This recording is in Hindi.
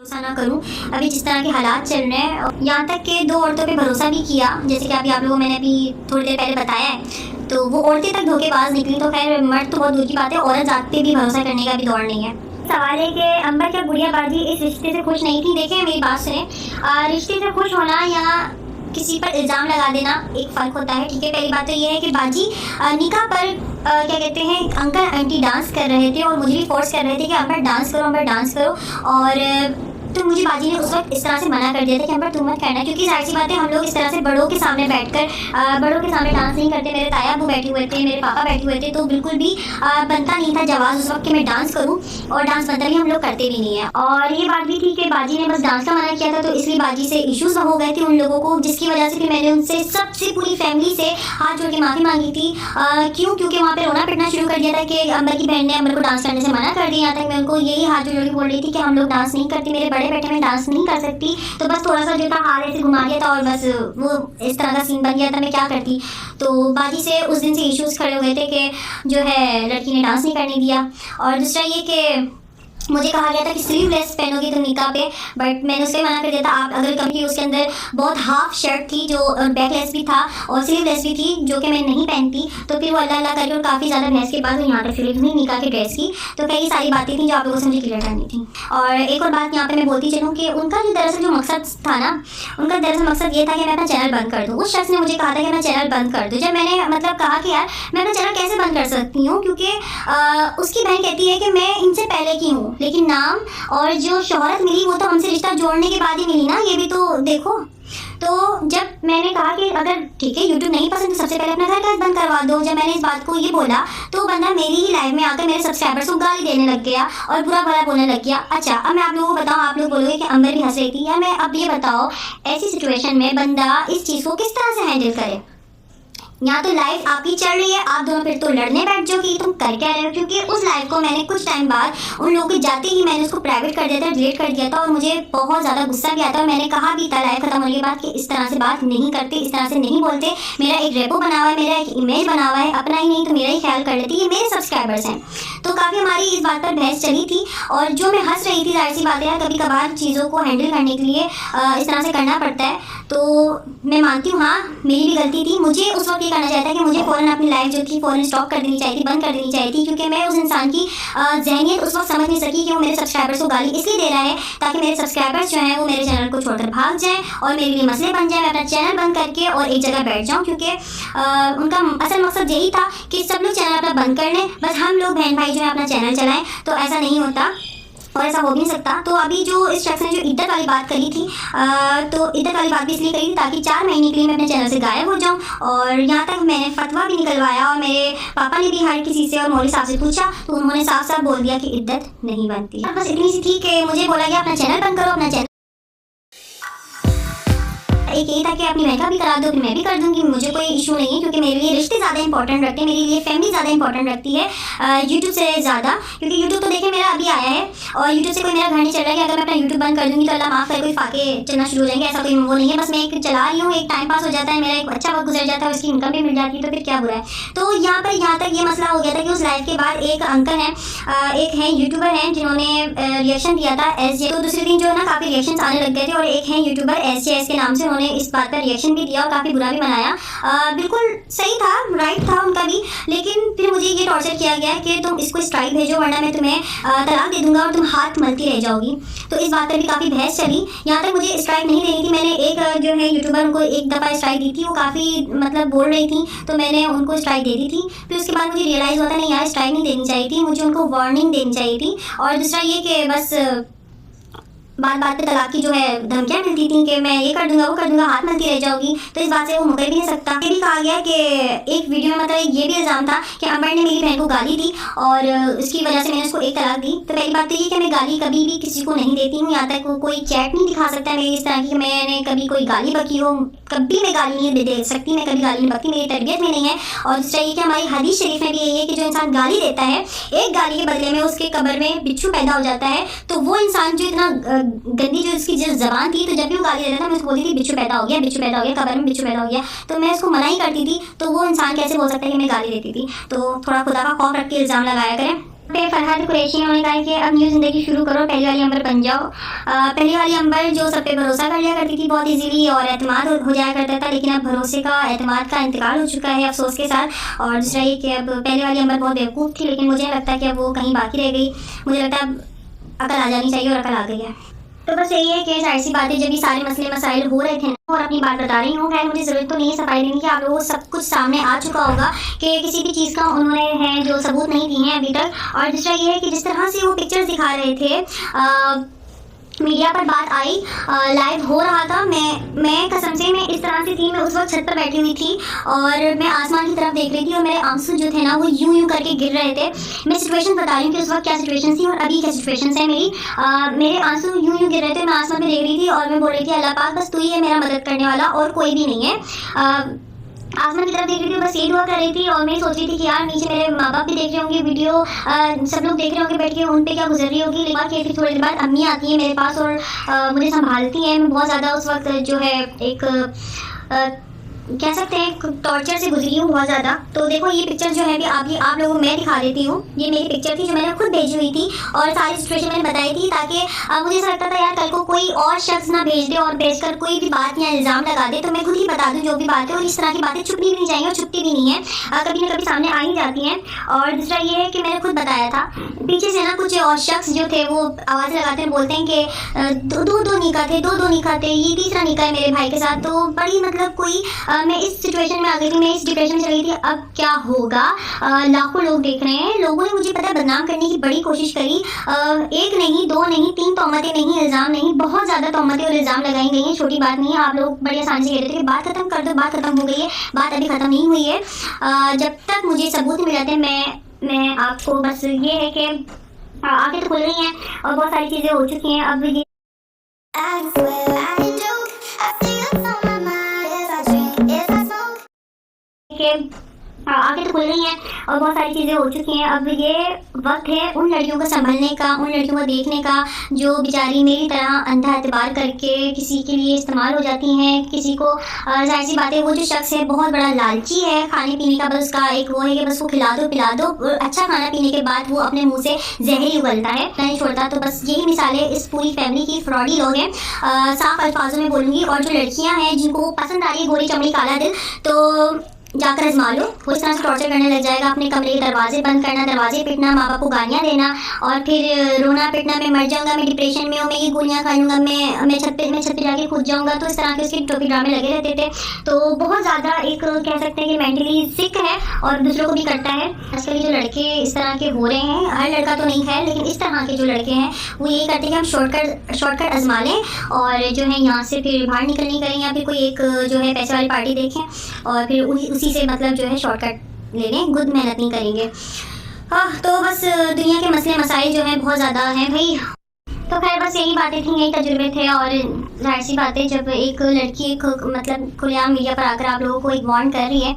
भरोसा ना करूं। अभी जिस तरह के हालात चल रहे हैं, यहाँ तक कि 2 औरतों पे भरोसा भी किया, जैसे कि अभी आप लोगों मैंने अभी थोड़ी देर पहले बताया है, तो वो औरतें तक धोखेबाज निकली। तो खैर मर्द तो बहुत दूर की बात है, औरत जात पे भी भरोसा करने का भी दौर नहीं है। सवाल है कि अंबर क्या गुड़िया बाजी इस रिश्ते से खुश नहीं थी। देखिए मेरी बात सुने, रिश्ते से खुश होना या किसी पर इल्ज़ाम लगा देना एक फ़र्क होता है, ठीक है। पहली बात तो ये है कि बाजी निकाह पर क्या कहते हैं, अंकल आंटी डांस कर रहे थे और मुझे भी फोर्स कर रहे थे कि अंबर डांस करो, अंबर डांस करो। और तो मुझे बाजी ने उस वक्त इस तरह से मना कर दिया था कि अंबर तुम मत करना, क्योंकि जाहिर सी बात है हम लोग इस तरह से बड़ों के सामने बैठकर बड़ों के सामने डांस नहीं करते। मेरे ताया अबू बैठे हुए थे, मेरे पापा बैठे हुए थे, तो बिल्कुल भी बनता नहीं था जवाब उस वक्त कि मैं डांस करूं, और डांस बनता भी हम लोग करते भी नहीं है। और ये बात भी थी कि बाजी ने बस डांस का मना किया था, तो इसलिए बाजी से इश्यूज हो गए थे उन लोगों को, जिसकी वजह से फिर मैंने उनसे सबसे पूरी फैमिली से हाथ जोड़ के माफ़ी मांगी थी। क्यों? क्योंकि वहाँ पर रोना पिटना शुरू कर दिया था कि अंबर की बहन ने अंबर को डांस करने से मना कर दिया। यहाँ तक मैं उनको यही हाथ जोड़ के बोल रही थी कि हम लोग डांस नहीं करते, मेरे बड़े बेटे में डांस नहीं कर सकती। तो बस थोड़ा सा जो था हाथ ऐसे घुमा दिया था और बस वो इस तरह का सीन बन गया था, मैं क्या करती। तो बाजी से उस दिन से इश्यूज खड़े हो गए थे कि जो है लड़की ने डांस नहीं करने दिया। और दूसरा ये कि मुझे कहा गया था कि स्लीवलेस पहनोगी तुम निकाह पे, बट मैंने उससे मना कर दिया था। आप अगर कभी उसके अंदर बहुत हाफ शर्ट थी जो बैकलेस भी था और स्लीवलेस भी थी, जो कि मैं नहीं पहनती, तो फिर वो अल्लाह अल्लाह करके और काफ़ी ज़्यादा बहस के बाद यहाँ तक फिर नहीं निकाह के ड्रेस की। तो कई सारी बातें थी जो आप लोगों से मुझे क्लियर करनी थी। और एक और बात यहाँ पे मैं बोलती चलूँ कि उनका जो दरअसल जो मकसद था ना, उनका दरअसल मकसद ये था कि मैं अपना चैनल बंद कर दूँ। उस शख्स ने मुझे कहा था कि मैं चैनल बंद कर दूँ। जब मैंने मतलब कहा कि यार मैं अपना चैनल कैसे बंद कर सकती हूँ, क्योंकि उसकी बहन कहती है कि मैं इनसे पहले की हूँ, लेकिन नाम और जो शोहरत मिली वो तो हमसे रिश्ता जोड़ने के बाद ही मिली ना, ये भी तो देखो। तो जब मैंने कहा कि अगर ठीक है यूट्यूब नहीं पसंद तो सबसे पहले अपना घर बंद करवा दो, जब मैंने इस बात को ये बोला तो बंदा मेरी ही लाइव में आकर मेरे सब्सक्राइबर्स को गाली देने लग गया और बुरा भला बोलने लग गया। अच्छा अब मैं आप लोगों को बताऊँ, आप लोग बोलोगे कि अंबर भी हंस रही थी, या मैं अब ये बताओ ऐसी सिचुएशन में बंदा इस चीज़ को किस तरह से हैंडल करे। यहाँ तो लाइव आपकी चल रही है, आप दोनों फिर तो लड़ने बैठ जाओ कि तुम कर क्या रहे हो, क्योंकि उस लाइव को मैंने कुछ टाइम बाद उन लोगों के जाते ही मैंने उसको प्राइवेट कर दिया था, डिलीट कर दिया था, और मुझे बहुत ज़्यादा गुस्सा भी आता है। और मैंने कहा भी था लाइव खत्म होने के बाद कि इस तरह से बात नहीं करते, इस तरह से नहीं बोलते। मेरा एक रेपो बना हुआ है, मेरा एक इमेज बना हुआ है, अपना ही नहीं तो मेरा ही ख्याल कर लेती, ये मेरे सब्सक्राइबर्स हैं। तो काफ़ी हमारी इस बात पर बहस चली थी, और जो मैं हंस रही थी, जाहिर सी बात है कभी कभार चीज़ों को हैंडल करने के लिए इस तरह से करना पड़ता है। तो मैं मानती हूँ हाँ मेरी भी गलती थी, मुझे उस वक्त ये करना चाहिए था कि मुझे फ़ौरन अपनी लाइफ जो थी फ़ौरन स्टॉप कर देनी चाहिए थी, बंद कर देनी चाहिए थी, क्योंकि मैं उस इंसान की जहनियत उस वक्त समझ नहीं सकी कि वो मेरे सब्सक्राइबर्स को गाली इसलिए दे रहा है ताकि मेरे सब्सक्राइबर्स जो हैं वो मेरे चैनल को छोड़कर भाग जाएं और मेरे लिए मसले बन जाए, मैं अपना चैनल बंद करके और एक जगह बैठ जाऊँ। क्योंकि उनका असल मकसद यही था कि सब लोग चैनल अपना बंद कर लें, बस हम लोग बहन भाई जो है अपना चैनल चलाएँ। तो ऐसा नहीं होता और ऐसा हो भी नहीं सकता। तो अभी जो इस शख्स ने जो इद्दत वाली बात करी थी, तो इद्दत वाली बात भी इसलिए करी थी ताकि 4 महीने के लिए मैं अपने चैनल से गायब हो जाऊं। और यहाँ तक मैंने फतवा भी निकलवाया और मेरे पापा ने भी हर किसी से और मौलवी साहब से पूछा, तो उन्होंने साफ साफ बोल दिया कि इद्दत नहीं बनती। बस इतनी सी थी कि मुझे बोला गया अपना चैनल बंद करो, अपना चैनल एक यही था कि अपनी बहन का भी करा दो, फिर मैं भी कर दूंगी, मुझे कोई इशू नहीं है, क्योंकि मेरे लिए रिश्ते ज़्यादा इंपॉर्टेंट रखते हैं, मेरे लिए फैमिली ज़्यादा इंपॉर्टेंट रखती है यूट्यूब से ज़्यादा। क्योंकि यूट्यूब तो देखिए मेरा अभी आया है और यूट्यूब से कोई मेरा घर नहीं चल रहा है कि अगर मैं अपना यूट्यूब बंद कर दूँगी तो अल्लाह माफ़ करे कोई फाके चलना शुरू हो जाएंगे, ऐसा कोई वो नहीं है। बस मैं एक चला रही हूँ, एक टाइम पास हो जाता है, मेरा एक अच्छा वक्त गुजर जाता है, उसकी इनकम भी मिल जाती है, तो फिर क्या बुरा है। तो यहाँ तक ये मसला हो गया था कि उस लाइव के बाद एक अंकल हैं, एक हैं यूट्यूबर हैं जिन्होंने रिएक्शन दिया था SJ, तो दूसरे दिन जो है ना काफ़ी रिएक्शन आने लग गए थे, और एक हैं यूट्यूबर SJS के नाम से, उन्होंने इस बात पर भी दिया और काफ़ी बुरा भी मनाया। बिल्कुल सही था, राइट था उनका भी, लेकिन फिर मुझे ये टॉर्चर किया गया कि तुम इसको स्ट्राइक भेजो वरना मैं तुम्हें तलाक दे दूंगा और तुम हाथ मलती रह जाओगी। तो इस बात पर भी काफ़ी बहस चली। यहाँ तक मुझे स्ट्राइक नहीं देनी थी, मैंने एक जो है यूट्यूबर उनको एक दफ़ा स्ट्राइक दी थी, वो काफ़ी मतलब बोल रही थी, तो मैंने उनको स्ट्राइक दे दी थी। फिर उसके बाद मुझे रियलाइज़ होता नहीं यार स्ट्राइक नहीं देनी चाहिए थी, मुझे उनको वार्निंग देनी चाहिए थी। और दूसरा ये कि बस बात पे तलाक की जो है धमकियाँ मिलती थी कि मैं ये कर दूंगा वो कर दूंगा, हाथ मलती रह जाओगी, तो इस बात से वो मुकर भी नहीं सकता। ये भी कहा गया कि एक वीडियो में मतलब ये भी इल्ज़ाम था कि अंबर ने मेरी बहन को गाली दी और उसकी वजह से मैंने उसको एक तलाक दी। तो पहली बात तो ये कि मैं गाली कभी भी किसी को नहीं देती हूँ, यहाँ तक कोई चैट नहीं दिखा सकता मेरी इस तरह की मैंने कभी कोई गाली बकी हो, कभी मैं गाली नहीं दे सकती, मैं कभी गाली नहीं बकती, मेरी तरबियत में नहीं है। और दूसरा ये कि हमारी हदीस शरीफ में भी यही है कि जो इंसान गाली देता है, एक गाली के बदले में उसके कब्र में बिच्छू पैदा हो जाता है। तो वो इंसान जो इतना गंदी जो जो ज़बान थी, तो जब भी वो गाली देता था मैं उसको बोलती थी बिच्छू पैदा हो गया, बिच्छू पैदा हो गया, कब्र में बिच्छू पैदा हो गया। तो मैं उसको मना ही करती थी। तो वो इंसान कैसे बोल सकता है कि मैं गाली देती थी। तो थोड़ा खुदा का खौफ रख के इल्ज़ाम लगाया करें। पे फरहाद कुरैशी ने उन्होंने कहा कि अब न्यू ज़िंदगी शुरू करो, पहली वाली अंबर बन जाओ। पहली वाली अंबर जो सब पे भरोसा कर लिया करती थी बहुत इजीली और एतमाद हो जाया करता था, लेकिन अब भरोसे का एतमाद का इंतकाल हो चुका है अफसोस के साथ। और दूसरा ये कि अब पहली वाली अंबर बहुत बेवकूफ़ थी, लेकिन मुझे लगता है कि अब वो कहीं बाकी रह गई। मुझे लगता है अब अकल आ जानी चाहिए और अकल आ गई है। तो बस यही है कि जाहिर सी बात है, जब ये सारे मसले मसाइल हो रहे थे और अपनी बात बता रही हूँ, खैर मुझे ज़रूरत तो नहीं है सफाई देने की, आप लोगों को सब कुछ सामने आ चुका होगा कि किसी भी चीज़ का उन्होंने है जो सबूत नहीं दिए हैं अभी तक। और दूसरा ये है कि जिस तरह से वो पिक्चर्स दिखा रहे थे, मीडिया पर बात आई, लाइव हो रहा था, मैं कसम से मैं इस तरह से थी, मैं उस वक्त छत पर बैठी हुई थी और मैं आसमान की तरफ देख रही थी और मेरे आंसू जो थे ना वो यूं यूं करके गिर रहे थे। मैं सिचुएशन बता रही हूँ कि उस वक्त क्या सिचुएशन थी और अभी क्या सिचुएशन है मेरी। मेरे आंसू यूं यूं गिर रहे थे, मैं आसमान में देख रही थी और मैं बोल रही थी अल्लाह पाक बस तू ही है मेरा मदद करने वाला और कोई भी नहीं है। आसमान की तरफ देख रही थी, बस ये दुआ कर रही थी और मैं सोच रही थी कि यार नीचे मेरे माँ बाप भी देख रहे होंगे वीडियो, सब लोग देख रहे होंगे बैठ के, उन पे क्या गुजर रही होगी। लेकिन फिर थोड़ी देर बाद अम्मी आती है मेरे पास और मुझे संभालती हैं। मैं बहुत ज़्यादा उस वक्त जो है एक कह सकते हैं टॉर्चर से गुजरी हूँ बहुत ज़्यादा। तो देखो ये पिक्चर जो है अभी आप लोगों को मैं दिखा देती हूँ। ये मेरी पिक्चर थी जो मैंने खुद भेजी हुई थी और सारी सिचुएशन मैंने बताई थी, ताकि मुझे ऐसा लगता था यार कल को कोई और शख्स ना भेज दे और भेजकर कोई भी बात या इल्ज़ाम लगा दे, तो मैं खुद ही बता दूँ जो भी बात है। और इस तरह की बातें छुपनी भी नहीं चाहिए और छुपती भी नहीं है, कभी ना कभी सामने आ ही जाती हैं। और दूसरा ये है कि मैंने खुद बताया था, पीछे से ना कुछ और शख्स जो थे वो आवाज़ लगाते हैं, बोलते हैं कि दो निकाह थे, ये तीसरा निकाह है मेरे भाई के साथ। तो बड़ी मतलब कोई मैं इस सिचुएशन में आ गई थी, मैं इस डिप्रेशन में चली गई थी, अब क्या होगा। लाखों लोग देख रहे हैं, लोगों ने मुझे पता है बदनाम करने की बड़ी कोशिश करी, एक नहीं, दो नहीं, तीन तोहमतें नहीं, इल्ज़ाम नहीं, बहुत ज़्यादा तोहमतें और इल्ज़ाम लगाई गई हैं। छोटी बात नहीं है, आप लोग बड़ी आसानी से कह रहे थे कि बात खत्म कर दो, बात खत्म हो गई है, बात अभी खत्म नहीं हुई है। जब तक मुझे सबूत मिल जाते हैं मैं आपको बस ये है कि आगे तो खुल रही हैं और बहुत सारी चीज़ें हो चुकी हैं। अब ये आगे तो खुल रही हैं और बहुत सारी चीज़ें हो चुकी हैं। अब ये वक्त है उन लड़कियों को संभलने का, उन लड़कियों को देखने का जो बेचारी मेरी तरह अंधा एतबार करके किसी के लिए इस्तेमाल हो जाती हैं। किसी को जाहिर सी बात है वो जो शख्स है बहुत बड़ा लालची है, खाने पीने का बस उसका एक वो है कि बस वो खिला दो पिला दो, अच्छा खाना पीने के बाद वो अपने मुँह से जहर ही उगलता है, नहीं छोड़ता। तो बस यही मिसाल है इस पूरी फैमिली की, फ्रॉडी लोग हैं, साफ अल्फाजों में बोलूँगी। और जो लड़कियाँ हैं जिनको पसंद आ रही है गोरी चमड़ी काला दिल, तो जाकर आजमा लो। वो इस तरह से टॉर्चर करने लग जाएगा, अपने कमरे के दरवाजे बंद करना, दरवाजे पिटना, माँ बाप को गालियाँ देना और फिर रोना पिटना, मैं मर जाऊँगा, मैं डिप्रेशन में हूँ, मैं ये गोलियाँ खा लूँगा, मैं छत पे जाके कूद जाऊँगा। तो इस तरह के उसके टोपी ड्रामे लगे रहते थे। तो बहुत ज़्यादा एक कह सकते हैं कि मेंटली सिक है और दूसरों को भी करता है। आजकल जो लड़के इस तरह के हो रहे हैं, हर लड़का तो नहीं है लेकिन इस तरह के जो लड़के हैं वो ये करते हैं कि हम शॉर्टकट आजमा लें और जो है यहाँ से फिर बाहर निकलनी करें या फिर कोई एक जो है पैसे वाली पार्टी देखें और फिर उसी से मतलब जो है शॉर्टकट ले लें, खुद मेहनत नहीं करेंगे। तो बस दुनिया के मसले मसाइल जो हैं बहुत ज़्यादा हैं भाई। तो खैर बस यही बातें थी, यही तजुर्बे थे। और जाहिर सी बातें जब एक लड़की एक मतलब खुलेआम मीडिया पर आकर आप लोगों को एक वार्न कर रही है